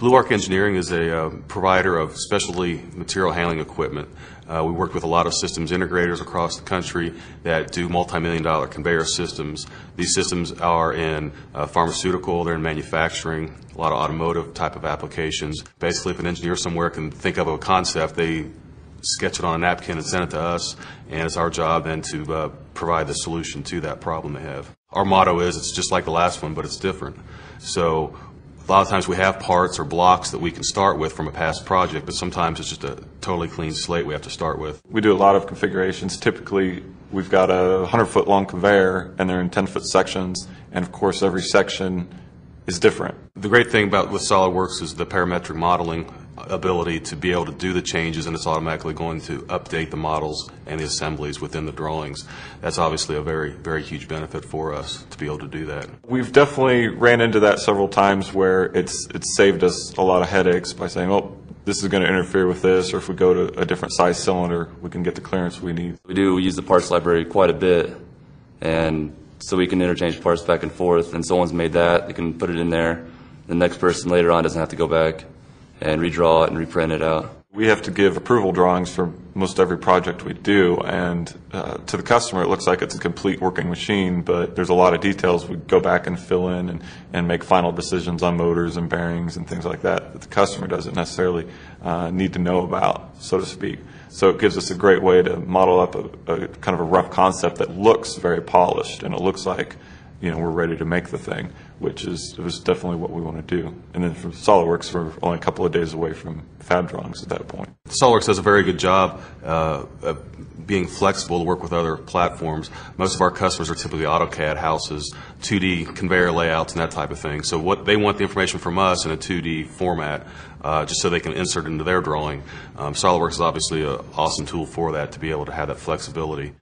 BlueArc Engineering is a provider of specialty material handling equipment. We work with a lot of systems integrators across the country that do multi-million-dollar conveyor systems. These systems are in pharmaceutical, they're in manufacturing, a lot of automotive type of applications. Basically, if an engineer somewhere can think of a concept, they sketch it on a napkin and send it to us, and it's our job then to provide the solution to that problem they have. Our motto is, it's just like the last one, but it's different. So a lot of times we have parts or blocks that we can start with from a past project, but sometimes it's just a totally clean slate we have to start with. We do a lot of configurations. Typically, we've got a 100-foot long conveyor, and they're in 10-foot sections, and of course every section is different. The great thing with SolidWorks is the parametric modeling ability to be able to do the changes, and it's automatically going to update the models and the assemblies within the drawings. That's obviously a very, very huge benefit for us to be able to do that. We've definitely ran into that several times where it's saved us a lot of headaches by saying, oh, this is going to interfere with this, or if we go to a different size cylinder, we can get the clearance we need. We use the parts library quite a bit, and so we can interchange parts back and forth, and someone's made that, they can put it in there. The next person later on doesn't have to go back and redraw it and reprint it out. We have to give approval drawings for most every project we do, and to the customer it looks like it's a complete working machine, but there's a lot of details we go back and fill in and make final decisions on motors and bearings and things like that the customer doesn't necessarily need to know about, so to speak. So it gives us a great way to model up a kind of a rough concept that looks very polished, and it looks like, you know, we're ready to make the thing, which was definitely what we want to do. And then from SolidWorks, we're only a couple of days away from fab drawings at that point. SolidWorks does a very good job of being flexible to work with other platforms. Most of our customers are typically AutoCAD houses, 2D conveyor layouts and that type of thing. So what they want the information from us in a 2D format, just so they can insert it into their drawing. SolidWorks is obviously an awesome tool for that, to be able to have that flexibility.